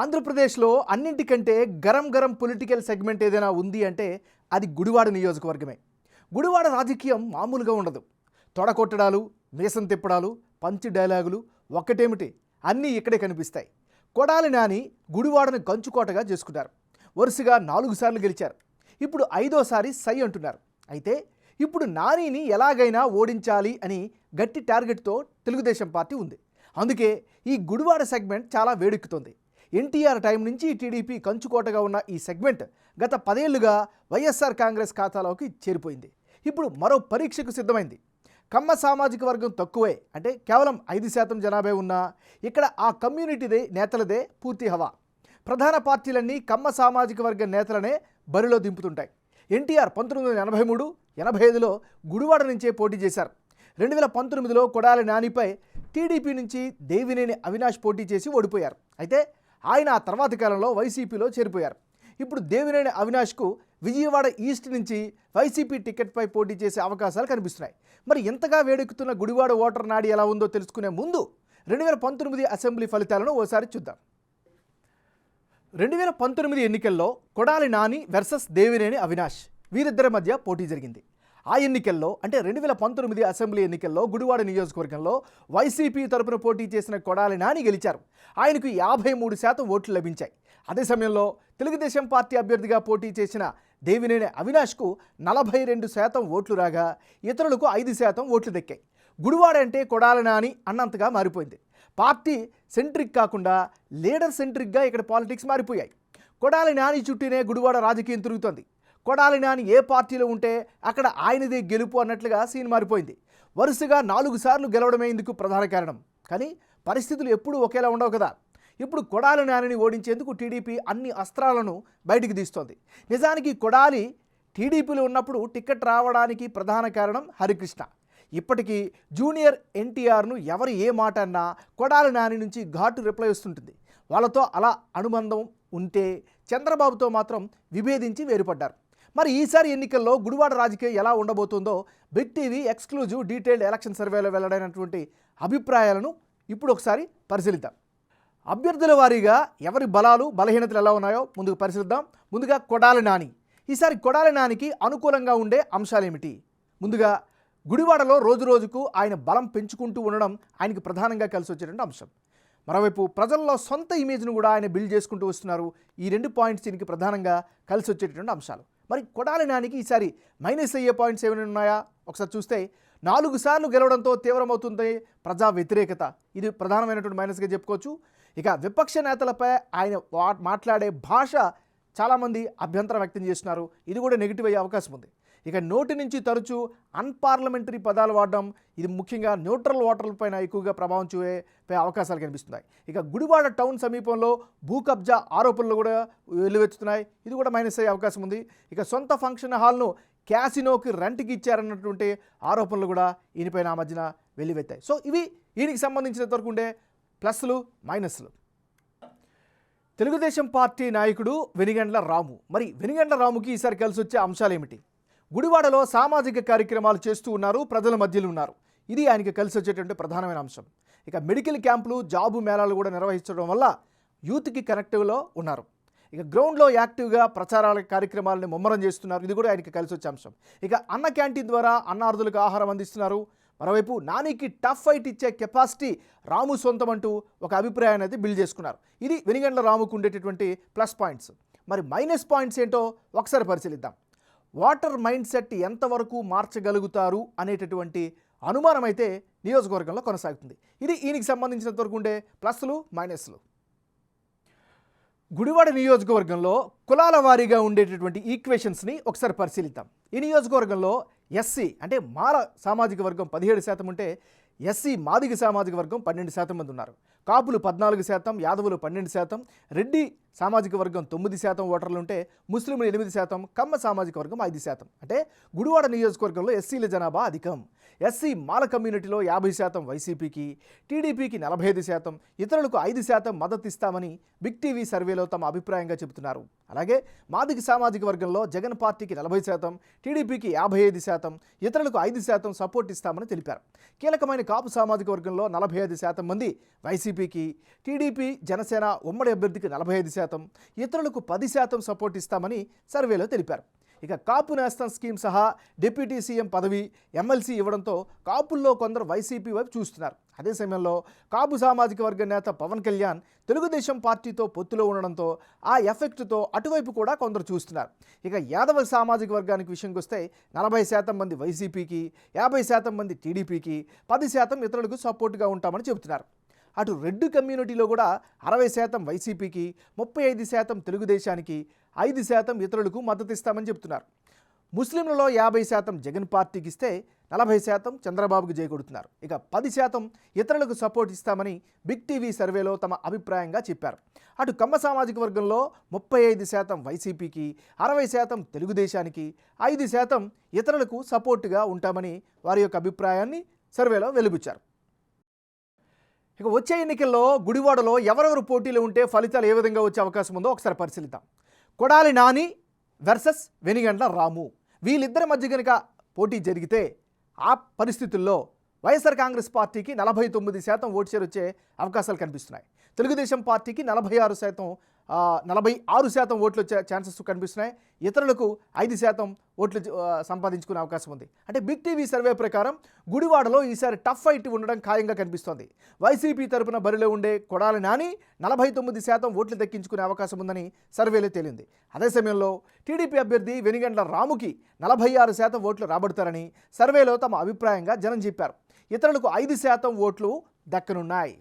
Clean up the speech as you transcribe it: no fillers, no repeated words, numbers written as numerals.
ఆంధ్రప్రదేశ్లో అన్నింటికంటే garam garam political segment ఏదైనా ఉంది అంటే అది గుడివాడ నియోజకవర్గమే. గుడివాడ రాజకీయం మామూలుగా ఉండదు. తొడకొట్టడాలు, మీసం తిప్పడాలు, పంచ్ డైలాగులు ఒక్కటేమిటి అన్నీ ఇక్కడే కనిపిస్తాయి. కొడాలి నాని గుడివాడను కంచుకోటగా చేసుకున్నారు. వరుసగా 4 సార్లు గెలిచారు. ఇప్పుడు 5వ సారి సై అంటున్నారు. అయితే ఇప్పుడు నానిని ఎలాగైనా ఓడించాలి అని గట్టి టార్గెట్తో తెలుగుదేశం పార్టీ ఉంది. అందుకే ఈ గుడివాడ సెగ్మెంట్ చాలా వేడెక్కుతోంది. ఎన్టీఆర్ టైం నుంచి టీడీపీ కంచుకోటగా ఉన్న ఈ సెగ్మెంట్ గత 10 ఏళ్లుగా వైఎస్ఆర్ కాంగ్రెస్ ఖాతాలోకి చేరిపోయింది. ఇప్పుడు మరో పరీక్షకు సిద్ధమైంది. కమ్మ సామాజిక వర్గం తక్కువే, అంటే కేవలం 5% జనాభా ఉన్నా ఇక్కడ ఆ కమ్యూనిటీదే నేతలదే పూర్తి హవా. ప్రధాన పార్టీలన్నీ కమ్మ సామాజిక వర్గ నేతలనే బరిలో దింపుతుంటాయి. ఎన్టీఆర్ 1983, 85లో గుడివాడ నుంచే పోటీ చేశారు. 2019లో కొడాలి నానిపై టీడీపీ నుంచి దేవినేని అవినాష్ పోటీ చేసి ఓడిపోయారు. అయితే ఆయన ఆ తర్వాతి కాలంలో వైసీపీలో చేరిపోయారు. ఇప్పుడు దేవినేని అవినాష్కు విజయవాడ ఈస్ట్ నుంచి వైసీపీ టికెట్పై పోటీ చేసే అవకాశాలు కనిపిస్తున్నాయి. మరి ఎంతగా వేడెక్కుతున్న గుడివాడ ఓటర్ నాడి ఎలా ఉందో తెలుసుకునే ముందు 2019 అసెంబ్లీ ఫలితాలను ఓసారి చూద్దాం. 2019 ఎన్నికల్లో కొడాలి నాని వర్సెస్ దేవినేని అవినాష్ వీరిద్దరి మధ్య పోటీ జరిగింది. ఆ ఎన్నికల్లో అంటే 2019 అసెంబ్లీ ఎన్నికల్లో గుడివాడ నియోజకవర్గంలో వైసీపీ తరపున పోటీ చేసిన కొడాలి నాని గెలిచారు. ఆయనకు 53% ఓట్లు లభించాయి. అదే సమయంలో తెలుగుదేశం పార్టీ అభ్యర్థిగా పోటీ చేసిన దేవినేని అవినాష్కు 42% ఓట్లు రాగా ఇతరులకు 5% ఓట్లు దక్కాయి. గుడివాడ అంటే కొడాలి నాని అన్నంతగా మారిపోయింది. పార్టీ సెంట్రిక్ కాకుండా లీడర్ సెంట్రిక్గా ఇక్కడ పాలిటిక్స్ మారిపోయాయి. కొడాలి నాని చుట్టూనే గుడివాడ రాజకీయం తిరుగుతోంది. కొడాలి నాని ఏ పార్టీలో ఉంటే అక్కడ ఆయనదే గెలుపు అన్నట్లుగా సీన్ మారిపోయింది. వరుసగా 4 సార్లు గెలవడమే ఇందుకు ప్రధాన కారణం. కానీ పరిస్థితులు ఎప్పుడూ ఒకేలా ఉండవు కదా. ఇప్పుడు కొడాలి నానిని ఓడించేందుకు టీడీపీ అన్ని అస్త్రాలను బయటికి తీస్తోంది. నిజానికి కొడాలి టీడీపీలో ఉన్నప్పుడు టికెట్ రావడానికి ప్రధాన కారణం హరికృష్ణ. ఇప్పటికీ జూనియర్ ఎన్టీఆర్ను ఎవరు ఏ మాట అన్నా కొడాలి నాని నుంచి ఘాటు రిప్లై వస్తుంటుంది. వాళ్ళతో అలా అనుబంధం ఉంటే చంద్రబాబుతో మాత్రం విభేదించి వేరుపడ్డారు. మరి ఈసారి ఎన్నికల్లో గుడివాడ రాజకీయం ఎలా ఉండబోతుందో big TV exclusive detailed election సర్వేలో వెల్లడైనటువంటి అభిప్రాయాలను ఇప్పుడు ఒకసారి పరిశీలిద్దాం. అభ్యర్థుల వారీగా ఎవరి బలాలు బలహీనతలు ఎలా ఉన్నాయో ముందుకు పరిశీలిద్దాం. ముందుగా కొడాలి నాని. ఈసారి కొడాలి నానికి అనుకూలంగా ఉండే అంశాలేమిటి? ముందుగా గుడివాడలో రోజు రోజుకు ఆయన బలం పెంచుకుంటూ ఉండడం ఆయనకి ప్రధానంగా కలిసి వచ్చేటువంటి అంశం. మరోవైపు ప్రజల్లో సొంత ఇమేజ్ను కూడా ఆయన బిల్డ్ చేసుకుంటూ వస్తున్నారు. ఈ 2 పాయింట్స్ దీనికి ప్రధానంగా కలిసి వచ్చేటటువంటి అంశాలు. మరి కొడాలి నానికి ఈసారి మైనస్ అయ్యే పాయింట్స్ ఏమైనా ఉన్నాయా? ఒకసారి చూస్తే 4 సార్లు గెలవడంతో తీవ్రమవుతుంది ప్రజా వ్యతిరేకత. ఇది ప్రధానమైనటువంటి మైనస్గా చెప్పుకోవచ్చు. ఇక విపక్ష నేతలపై ఆయన మాట్లాడే భాష చాలామంది అభ్యంతరం వ్యక్తం చేస్తున్నారు. ఇది కూడా నెగిటివ్ అయ్యే అవకాశం ఉంది. ఇక నోటి నుంచి తరచూ అన్పార్లమెంటరీ పదాలు వాడడం, ఇది ముఖ్యంగా న్యూట్రల్ ఓటర్లపైన ఎక్కువగా ప్రభావం చూపే అవకాశాలు కనిపిస్తున్నాయి. ఇక గుడివాడ టౌన్ సమీపంలో భూ కబ్జా ఆరోపణలు కూడా వెల్లువెత్తుతున్నాయి. ఇది కూడా మైనస్ అయ్యే అవకాశం ఉంది. ఇక సొంత ఫంక్షన్ హాల్ను క్యాసినోకి రెంట్కి ఇచ్చారన్నటువంటి ఆరోపణలు కూడా ఈయనపైన ఆ మధ్యన వెల్లువెత్తాయి. సో ఇవి ఈయనకి సంబంధించినంత వరకు ఉండే ప్లస్లు మైనస్లు. తెలుగుదేశం పార్టీ నాయకుడు వెనిగండ్ల రాము. మరి వెనిగండ్ల రాముకి ఈసారి కలిసి వచ్చే అంశాలు ఏమిటి? గుడివాడలో సామాజిక కార్యక్రమాలు చేస్తూ ఉన్నారు, ప్రజల మధ్యలో ఉన్నారు. ఇది ఆయనకి కలిసి వచ్చేటువంటి ప్రధానమైన అంశం. ఇక మెడికల్ క్యాంపులు, జాబు మేళాలు కూడా నిర్వహించడం వల్ల యూత్కి కనెక్టివ్లో ఉన్నారు. ఇక గ్రౌండ్లో యాక్టివ్గా ప్రచారాల కార్యక్రమాలను ముమ్మరం చేస్తున్నారు. ఇది కూడా ఆయనకి కలిసి వచ్చే అంశం. ఇక అన్న క్యాంటీన్ ద్వారా అన్నార్థులకు ఆహారం అందిస్తున్నారు. మరోవైపు నానికి టఫ్ ఫైట్ ఇచ్చే కెపాసిటీ రాము సొంతం అంటూ ఒక అభిప్రాయాన్ని అయితే బిల్డ్ చేసుకున్నారు. ఇది వెనిగండ్ల రాముకు ఉండేటటువంటి ప్లస్ పాయింట్స్. మరి మైనస్ పాయింట్స్ ఏంటో ఒకసారి పరిశీలిద్దాం. వాటర్ మైండ్ సెట్ ఎంతవరకు మార్చగలుగుతారు అనేటటువంటి అనుమానం అయితే నియోజకవర్గంలో కొనసాగుతుంది. ఇది ఈయనకి సంబంధించినంత వరకు ఉండే ప్లస్లు మైనస్లు. గుడివాడ నియోజకవర్గంలో కులాల వారీగా ఉండేటటువంటి ఈక్వేషన్స్ని ఒకసారి పరిశీలిద్దాం. ఈ నియోజకవర్గంలో ఎస్సీ అంటే మాల సామాజిక వర్గం 17% ఉంటే ఎస్సీ మాదిగ సామాజిక వర్గం 12% మంది ఉన్నారు. కాపులు 14%, యాదవులు 12%, రెడ్డి సామాజిక వర్గం 9% ఓటర్లు ఉంటే ముస్లింలు 8%, కమ్మ సామాజిక వర్గం 5%. అంటే గుడివాడ నియోజకవర్గంలో ఎస్సీల జనాభా అధికం. ఎస్సీ మాల కమ్యూనిటీలో 50% వైసీపీకి, టీడీపీకి 45%, ఇతరులకు 5% మద్దతు ఇస్తామని బిగ్ టీవీ సర్వేలో తమ అభిప్రాయంగా చెబుతున్నారు. అలాగే మాదిగ సామాజిక వర్గంలో జగన్ పార్టీకి 40%, టీడీపీకి 55%, ఇతరులకు 5% సపోర్ట్ ఇస్తామని తెలిపారు. కీలకమైన కాపు సామాజిక వర్గంలో 45% మంది వైసీపీకి, టీడీపీ జనసేన ఉమ్మడి అభ్యర్థికి 45%, ఇతరులకు 10% సపోర్ట్ ఇస్తామని సర్వేలో తెలిపారు. ఇక కాపు నేస్తం స్కీమ్ సహా డిప్యూటీ సీఎం పదవి, ఎమ్మెల్సీ ఇవ్వడంతో కాపుల్లో కొందరు వైసీపీ వైపు చూస్తున్నారు. అదే సమయంలో కాపు సామాజిక వర్గ నేత పవన్ కళ్యాణ్ తెలుగుదేశం పార్టీతో పొత్తులో ఉండడంతో ఆ ఎఫెక్ట్తో అటువైపు కూడా కొందరు చూస్తున్నారు. ఇక యాదవ సామాజిక వర్గానికి విషయంకి వస్తే 40% మంది వైసీపీకి, 50% మంది టీడీపీకి, 10% ఇతరులకు సపోర్ట్గా ఉంటామని చెబుతున్నారు. అటు రెడ్డి కమ్యూనిటీలో కూడా 60% వైసీపీకి, 35% తెలుగుదేశానికి, 5% ఇతరులకు మద్దతు ఇస్తామని చెబుతున్నారు. ముస్లింలలో 50% జగన్ పార్టీకి ఇస్తే 40% చంద్రబాబుకు జయకొడుతున్నారు. ఇక 10% ఇతరులకు సపోర్ట్ ఇస్తామని బిగ్ టీవీ సర్వేలో తమ అభిప్రాయంగా చెప్పారు. అటు కమ్మ సామాజిక వర్గంలో 35% వైసీపీకి, 60% తెలుగుదేశానికి, 5% ఇతరులకు సపోర్టుగా ఉంటామని వారి యొక్క అభిప్రాయాన్ని సర్వేలో వెలుబుచ్చారు. ఇక వచ్చే ఎన్నికల్లో గుడివాడలో ఎవరెవరు పోటీలు ఉంటే ఫలితాలు ఏ విధంగా వచ్చే అవకాశం ఉందో ఒకసారి పరిశీలిద్దాం. కొడాలి నాని వర్సెస్ వెనిగండ్ల రాము, వీళ్ళిద్దరి మధ్య కనుక పోటీ జరిగితే ఆ పరిస్థితుల్లో వైఎస్ఆర్ కాంగ్రెస్ పార్టీకి 49% ఓటు షేర్ వచ్చే అవకాశాలు కనిపిస్తున్నాయి. తెలుగుదేశం పార్టీకి 46% ఓట్లు వచ్చే ఛాన్సెస్ కనిపిస్తున్నాయి. ఇతరులకు 5% ఓట్లు సంపాదించుకునే అవకాశం ఉంది. అంటే బిగ్ టీవీ సర్వే ప్రకారం గుడివాడలో ఈసారి టఫ్ ఫైట్ ఉండడం ఖాయంగా కనిపిస్తోంది. వైసీపీ తరపున బరిలో ఉండే కొడాలి నాని 49% ఓట్లు దక్కించుకునే అవకాశం ఉందని సర్వేలో తేలింది. అదే సమయంలో టీడీపీ అభ్యర్థి వెనిగండ్ల రాముకి 46% ఓట్లు రాబడతారని సర్వేలో తమ అభిప్రాయంగా జనం చెప్పారు. ఇతరులకు 5% ఓట్లు దక్కనున్నాయి.